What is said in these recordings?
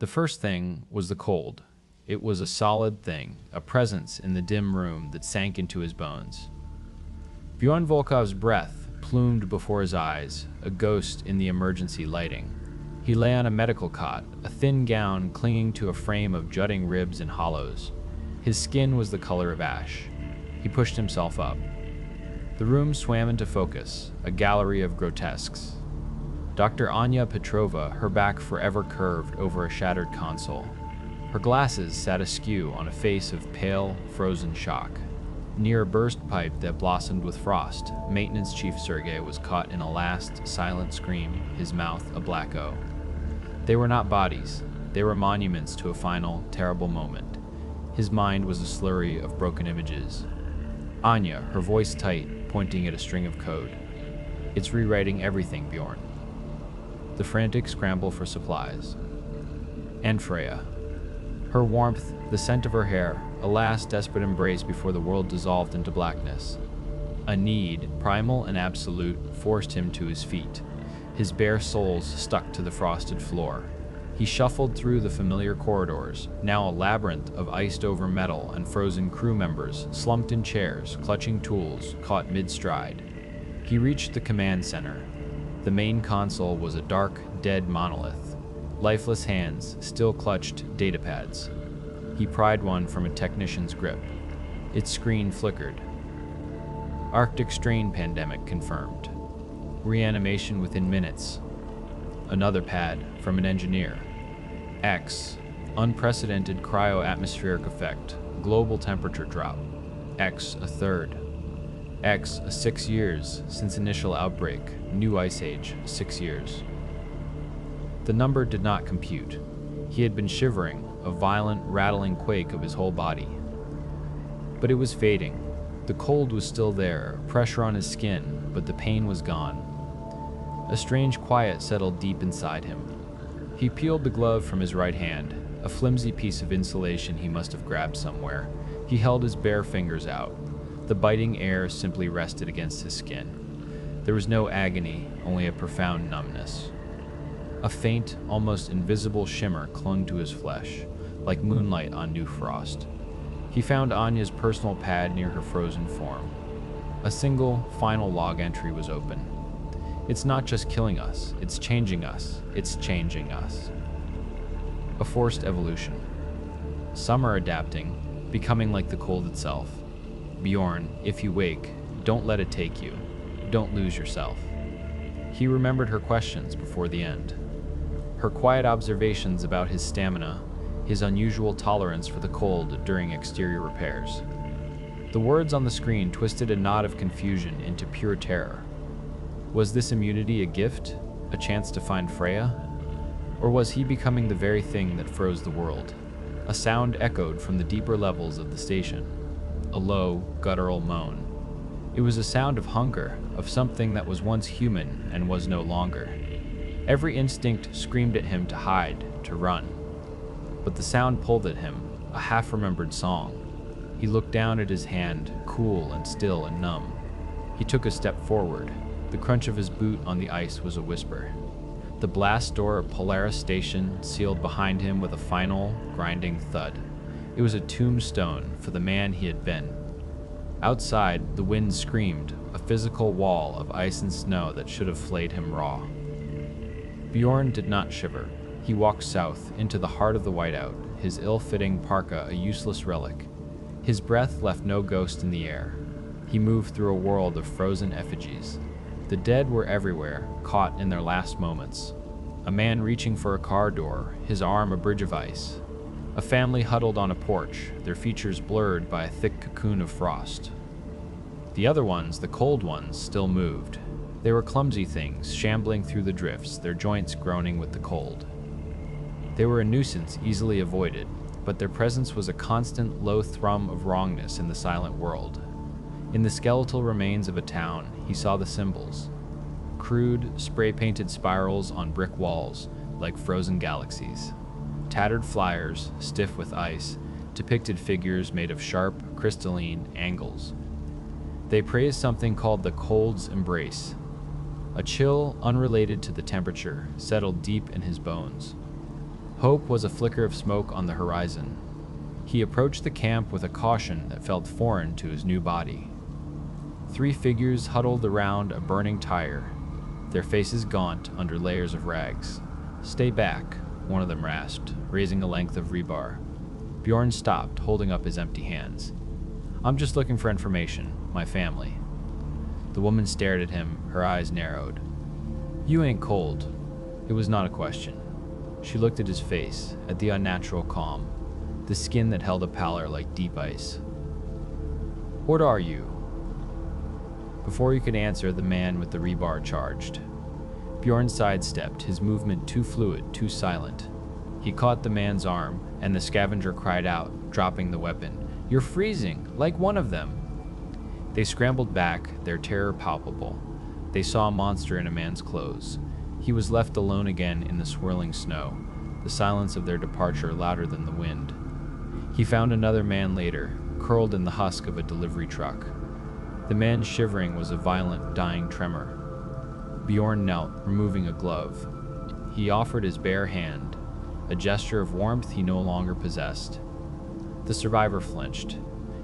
The first thing was the cold. It was a solid thing, a presence in the dim room that sank into his bones. Bjorn Volkov's breath plumed before his eyes, a ghost in the emergency lighting. He lay on a medical cot, a thin gown clinging to a frame of jutting ribs and hollows. His skin was the color of ash. He pushed himself up. The room swam into focus, a gallery of grotesques. Dr. Anya Petrova, her back forever curved over a shattered console. Her glasses sat askew on a face of pale, frozen shock. Near a burst pipe that blossomed with frost, Maintenance Chief Sergei was caught in a last, silent scream, his mouth a black O. They were not bodies. They were monuments to a final, terrible moment. His mind was a slurry of broken images. Anya, her voice tight, pointing at a string of code. It's rewriting everything, Bjorn. The frantic scramble for supplies. And Freya. Her warmth, the scent of her hair, a last desperate embrace before the world dissolved into blackness. A need, primal and absolute, forced him to his feet. His bare soles stuck to the frosted floor. He shuffled through the familiar corridors, now a labyrinth of iced-over metal and frozen crew members, slumped in chairs, clutching tools, caught mid-stride. He reached the command center. The main console was a dark, dead monolith. Lifeless hands still clutched datapads. He pried one from a technician's grip. Its screen flickered. Arctic strain pandemic confirmed. Reanimation within minutes. Another pad from an engineer. X. Unprecedented cryo-atmospheric effect. Global temperature drop. X a third. X 6 years since initial outbreak. New ice age 6 years. The number did not compute. He had been shivering, a violent, rattling quake of his whole body. But it was fading. The cold was still there, pressure on his skin, but the pain was gone. A strange quiet settled deep inside him. He peeled the glove from his right hand, a flimsy piece of insulation he must have grabbed somewhere. He held his bare fingers out. The biting air simply rested against his skin. There was no agony, only a profound numbness. A faint, almost invisible shimmer clung to his flesh, like moonlight on new frost. He found Anya's personal pad near her frozen form. A single, final log entry was open. It's not just killing us, it's changing us, it's changing us. A forced evolution. Some are adapting, becoming like the cold itself. Bjorn, if you wake, don't let it take you. Don't lose yourself. He remembered her questions before the end. Her quiet observations about his stamina, his unusual tolerance for the cold during exterior repairs. The words on the screen twisted a knot of confusion into pure terror. Was this immunity a gift, a chance to find Freya? Or was he becoming the very thing that froze the world? A sound echoed from the deeper levels of the station. A low, guttural moan. It was a sound of hunger, of something that was once human and was no longer. Every instinct screamed at him to hide, to run. But the sound pulled at him, a half-remembered song. He looked down at his hand, cool and still and numb. He took a step forward. The crunch of his boot on the ice was a whisper. The blast door of Polaris Station sealed behind him with a final, grinding thud. It was a tombstone for the man he had been. Outside, the wind screamed, a physical wall of ice and snow that should have flayed him raw. Bjorn did not shiver. He walked south, into the heart of the whiteout, his ill-fitting parka a useless relic. His breath left no ghost in the air. He moved through a world of frozen effigies. The dead were everywhere, caught in their last moments. A man reaching for a car door, his arm a bridge of ice. A family huddled on a porch, their features blurred by a thick cocoon of frost. The other ones, the cold ones, still moved. They were clumsy things, shambling through the drifts, their joints groaning with the cold. They were a nuisance easily avoided, but their presence was a constant low thrum of wrongness in the silent world. In the skeletal remains of a town, he saw the symbols. Crude, spray-painted spirals on brick walls, like frozen galaxies. Tattered flyers, stiff with ice, depicted figures made of sharp, crystalline angles. They praised something called the cold's embrace. A chill, unrelated to the temperature, settled deep in his bones. Hope was a flicker of smoke on the horizon. He approached the camp with a caution that felt foreign to his new body. 3 figures huddled around a burning tire, their faces gaunt under layers of rags. "Stay back," one of them rasped, raising a length of rebar. Bjorn stopped, holding up his empty hands. "I'm just looking for information. My family." The woman stared at him, her eyes narrowed. "You ain't cold." It was not a question. She looked at his face, at the unnatural calm, the skin that held a pallor like deep ice. "What are you?" Before he could answer, the man with the rebar charged. Bjorn sidestepped, his movement too fluid, too silent. He caught the man's arm, and the scavenger cried out, dropping the weapon. "You're freezing, like one of them." They scrambled back, their terror palpable. They saw a monster in a man's clothes. He was left alone again in the swirling snow, the silence of their departure louder than the wind. He found another man later, curled in the husk of a delivery truck. The man's shivering was a violent, dying tremor. Bjorn knelt, removing a glove. He offered his bare hand, a gesture of warmth he no longer possessed. The survivor flinched,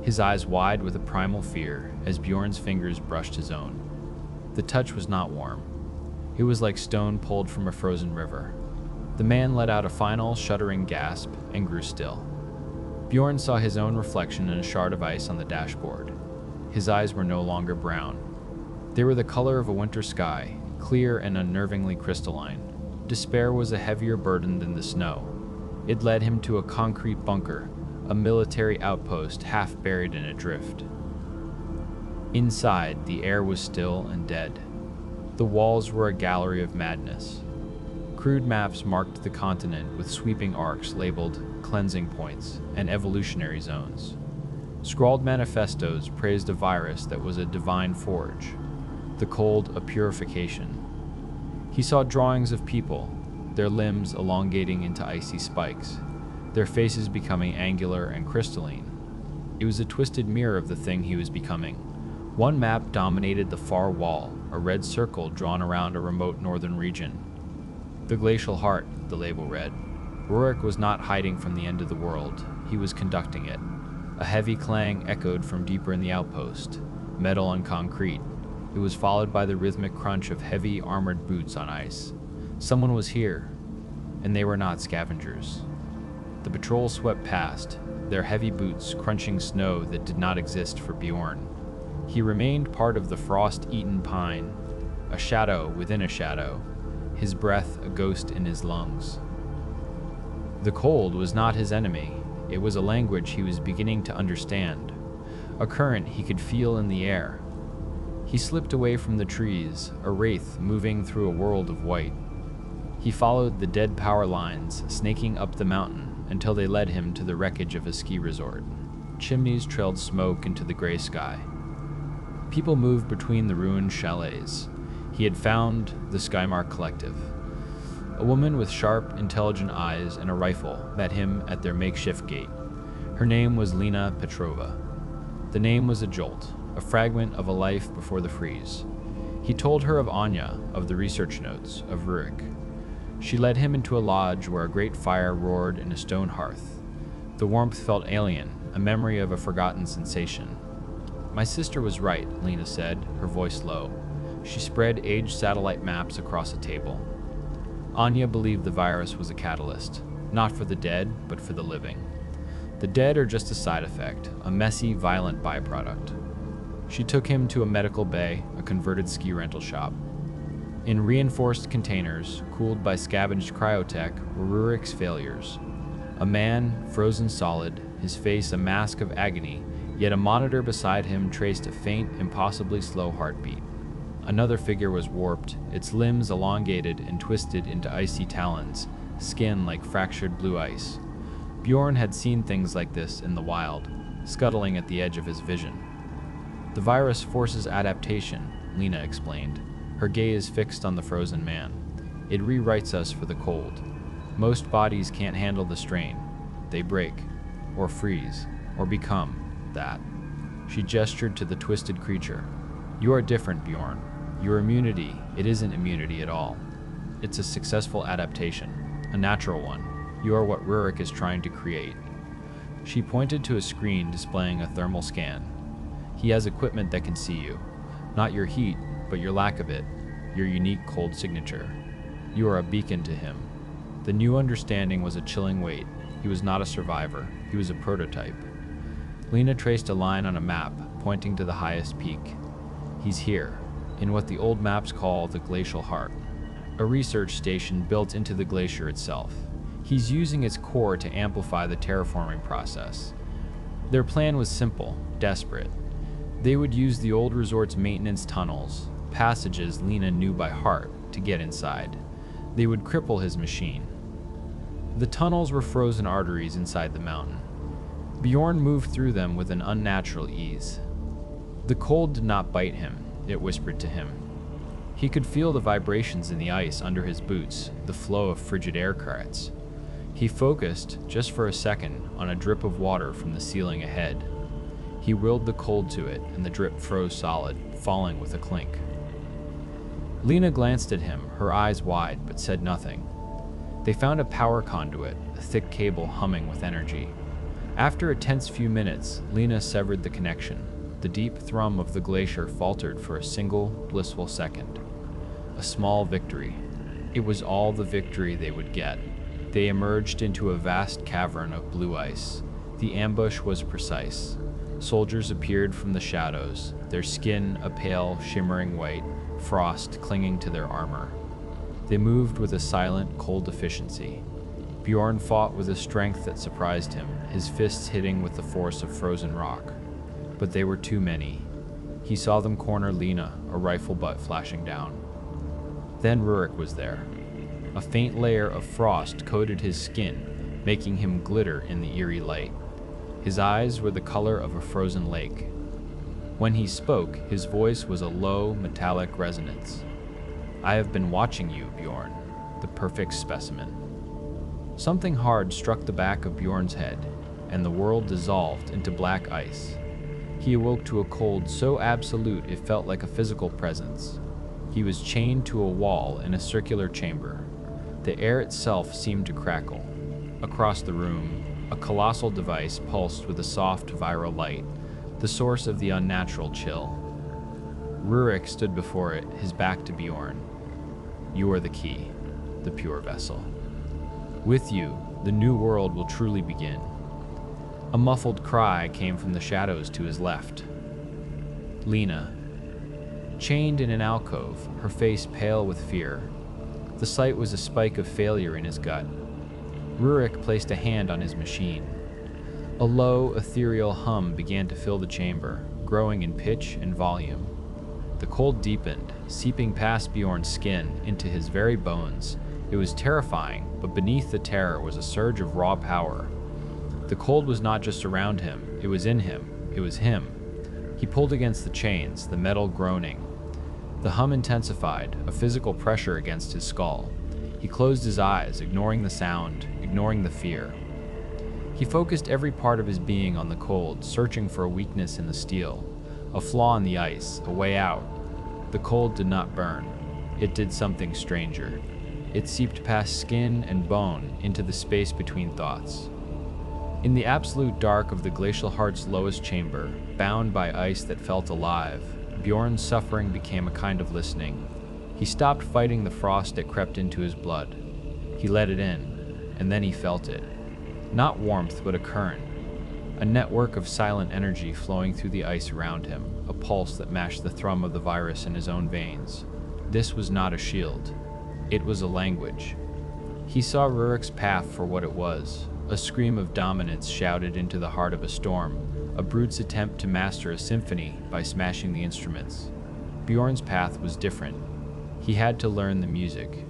his eyes wide with a primal fear as Bjorn's fingers brushed his own. The touch was not warm. It was like stone pulled from a frozen river. The man let out a final, shuddering gasp and grew still. Bjorn saw his own reflection in a shard of ice on the dashboard. His eyes were no longer brown. They were the color of a winter sky, clear and unnervingly crystalline. Despair was a heavier burden than the snow. It led him to a concrete bunker, a military outpost half buried in a drift. Inside, the air was still and dead. The walls were a gallery of madness. Crude maps marked the continent with sweeping arcs labeled cleansing points and evolutionary zones. Scrawled manifestos praised a virus that was a divine forge, the cold a purification. He saw drawings of people, their limbs elongating into icy spikes, their faces becoming angular and crystalline. It was a twisted mirror of the thing he was becoming. One map dominated the far wall, a red circle drawn around a remote northern region. The Glacial Heart, the label read. Rurik was not hiding from the end of the world, he was conducting it. A heavy clang echoed from deeper in the outpost, metal on concrete. It was followed by the rhythmic crunch of heavy armored boots on ice. Someone was here, and they were not scavengers. The patrol swept past, their heavy boots crunching snow that did not exist for Bjorn. He remained part of the frost-eaten pine, a shadow within a shadow, his breath a ghost in his lungs. The cold was not his enemy. It was a language he was beginning to understand, a current he could feel in the air. He slipped away from the trees, a wraith moving through a world of white. He followed the dead power lines snaking up the mountain until they led him to the wreckage of a ski resort. Chimneys trailed smoke into the gray sky. People moved between the ruined chalets. He had found the Skymark Collective. A woman with sharp, intelligent eyes and a rifle met him at their makeshift gate. Her name was Lena Petrova. The name was a jolt, a fragment of a life before the freeze. He told her of Anya, of the research notes, of Rurik. She led him into a lodge where a great fire roared in a stone hearth. The warmth felt alien, a memory of a forgotten sensation. "My sister was right," Lena said, her voice low. She spread aged satellite maps across a table. Anya believed the virus was a catalyst, not for the dead, but for the living. The dead are just a side effect, a messy, violent byproduct. She took him to a medical bay, a converted ski rental shop. In reinforced containers, cooled by scavenged cryotech, were Rurik's failures. A man, frozen solid, his face a mask of agony, yet a monitor beside him traced a faint, impossibly slow heartbeat. Another figure was warped, its limbs elongated and twisted into icy talons, skin like fractured blue ice. Bjorn had seen things like this in the wild, scuttling at the edge of his vision. "The virus forces adaptation," Lena explained, her gaze fixed on the frozen man. "It rewrites us for the cold. Most bodies can't handle the strain. They break, or freeze, or become that." She gestured to the twisted creature. "You are different, Bjorn. Your immunity, it isn't immunity at all. It's a successful adaptation, a natural one. You are what Rurik is trying to create." She pointed to a screen displaying a thermal scan. "He has equipment that can see you. Not your heat, but your lack of it, your unique cold signature. You are a beacon to him." The new understanding was a chilling weight. He was not a survivor, he was a prototype. Lena traced a line on a map, pointing to the highest peak. "He's here, in what the old maps call the Glacial Heart, a research station built into the glacier itself. He's using its core to amplify the terraforming process." Their plan was simple, desperate. They would use the old resort's maintenance tunnels, passages Lena knew by heart, to get inside. They would cripple his machine. The tunnels were frozen arteries inside the mountain. Bjorn moved through them with an unnatural ease. The cold did not bite him, it whispered to him. He could feel the vibrations in the ice under his boots, the flow of frigid air currents. He focused, just for a second, on a drip of water from the ceiling ahead. He willed the cold to it, and the drip froze solid, falling with a clink. Lena glanced at him, her eyes wide, but said nothing. They found a power conduit, a thick cable humming with energy. After a tense few minutes, Lena severed the connection. The deep thrum of the glacier faltered for a single, blissful second. A small victory. It was all the victory they would get. They emerged into a vast cavern of blue ice. The ambush was precise. Soldiers appeared from the shadows, their skin a pale, shimmering white, frost clinging to their armor. They moved with a silent, cold efficiency. Bjorn fought with a strength that surprised him, his fists hitting with the force of frozen rock. But they were too many. He saw them corner Lena, a rifle butt flashing down. Then Rurik was there. A faint layer of frost coated his skin, making him glitter in the eerie light. His eyes were the color of a frozen lake. When he spoke, his voice was a low, metallic resonance. "I have been watching you, Bjorn, the perfect specimen." Something hard struck the back of Bjorn's head, and the world dissolved into black ice. He awoke to a cold so absolute it felt like a physical presence. He was chained to a wall in a circular chamber. The air itself seemed to crackle. Across the room, a colossal device pulsed with a soft, viral light, the source of the unnatural chill. Rurik stood before it, his back to Bjorn. "You are the key, the pure vessel. With you, the new world will truly begin." A muffled cry came from the shadows to his left. Lena, chained in an alcove, her face pale with fear. The sight was a spike of failure in his gut. Rurik placed a hand on his machine. A low, ethereal hum began to fill the chamber, growing in pitch and volume. The cold deepened, seeping past Bjorn's skin into his very bones. It was terrifying, but beneath the terror was a surge of raw power. The cold was not just around him, it was in him, it was him. He pulled against the chains, the metal groaning. The hum intensified, a physical pressure against his skull. He closed his eyes, ignoring the sound, ignoring the fear. He focused every part of his being on the cold, searching for a weakness in the steel, a flaw in the ice, a way out. The cold did not burn. It did something stranger. It seeped past skin and bone into the space between thoughts. In the absolute dark of the Glacial Heart's lowest chamber, bound by ice that felt alive, Bjorn's suffering became a kind of listening. He stopped fighting the frost that crept into his blood. He let it in, and then he felt it. Not warmth, but a current. A network of silent energy flowing through the ice around him, a pulse that matched the thrum of the virus in his own veins. This was not a shield. It was a language. He saw Rurik's path for what it was, a scream of dominance shouted into the heart of a storm, a brute's attempt to master a symphony by smashing the instruments. Bjorn's path was different. He had to learn the music.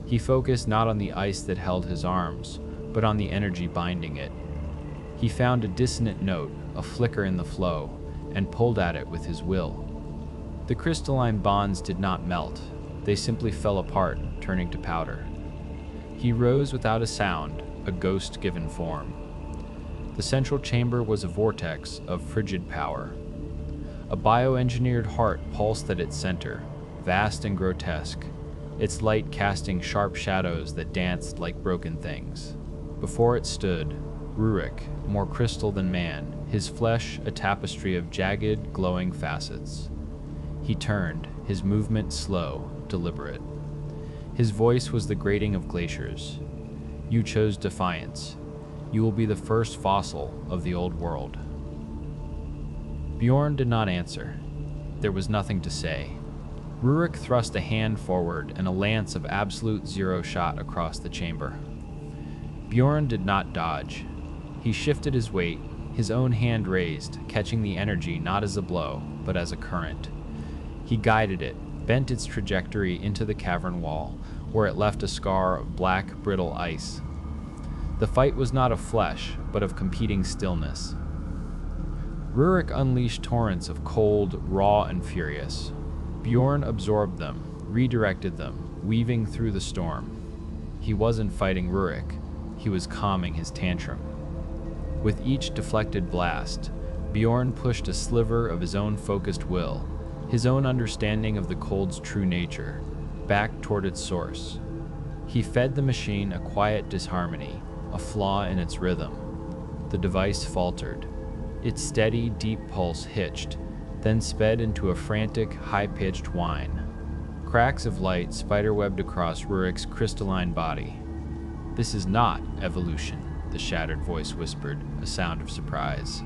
He focused not on the ice that held his arms, but on the energy binding it. He found a dissonant note, a flicker in the flow, and pulled at it with his will. The crystalline bonds did not melt. They simply fell apart, turning to powder. He rose without a sound, a ghost given form. The central chamber was a vortex of frigid power. A bioengineered heart pulsed at its center, vast and grotesque, its light casting sharp shadows that danced like broken things. Before it stood Rurik, more crystal than man, his flesh a tapestry of jagged, glowing facets. He turned, his movement slow, deliberate. His voice was the grating of glaciers. You chose defiance. You will be the first fossil of the old world. Bjorn did not answer. There was nothing to say. Rurik thrust a hand forward and a lance of absolute zero shot across the chamber. Bjorn did not dodge. He shifted his weight, his own hand raised, catching the energy not as a blow, but as a current. He guided it, bent its trajectory into the cavern wall, where it left a scar of black, brittle ice. The fight was not of flesh, but of competing stillness. Rurik unleashed torrents of cold, raw, and furious. Bjorn absorbed them, redirected them, weaving through the storm. He wasn't fighting Rurik, he was calming his tantrum. With each deflected blast, Bjorn pushed a sliver of his own focused will, his own understanding of the cold's true nature, back toward its source. He fed the machine a quiet disharmony, a flaw in its rhythm. The device faltered. Its steady, deep pulse hitched, then sped into a frantic, high-pitched whine. Cracks of light spiderwebbed across Rurik's crystalline body. "This is not evolution," the shattered voice whispered, a sound of surprise.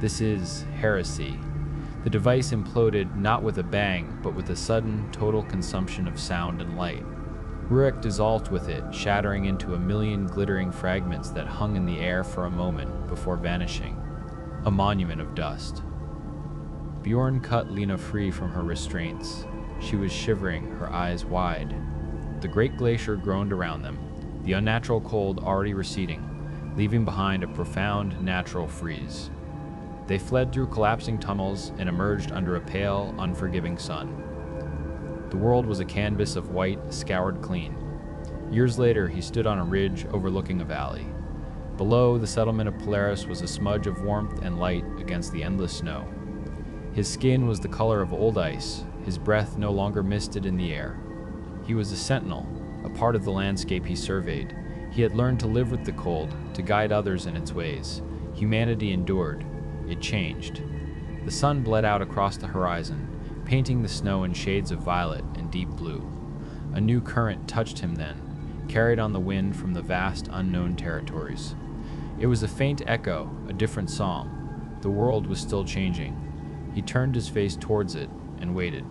"This is heresy." The device imploded not with a bang, but with a sudden, total consumption of sound and light. Rurik dissolved with it, shattering into a million glittering fragments that hung in the air for a moment before vanishing, a monument of dust. Bjorn cut Lena free from her restraints. She was shivering, her eyes wide. The great glacier groaned around them, the unnatural cold already receding, leaving behind a profound natural freeze. They fled through collapsing tunnels and emerged under a pale, unforgiving sun. The world was a canvas of white, scoured clean. Years later, he stood on a ridge overlooking a valley. Below, the settlement of Polaris was a smudge of warmth and light against the endless snow. His skin was the color of old ice, his breath no longer misted in the air. He was a sentinel, a part of the landscape he surveyed. He had learned to live with the cold, to guide others in its ways. Humanity endured. It changed. The sun bled out across the horizon, painting the snow in shades of violet and deep blue. A new current touched him then, carried on the wind from the vast unknown territories. It was a faint echo, a different song. The world was still changing. He turned his face towards it and waited.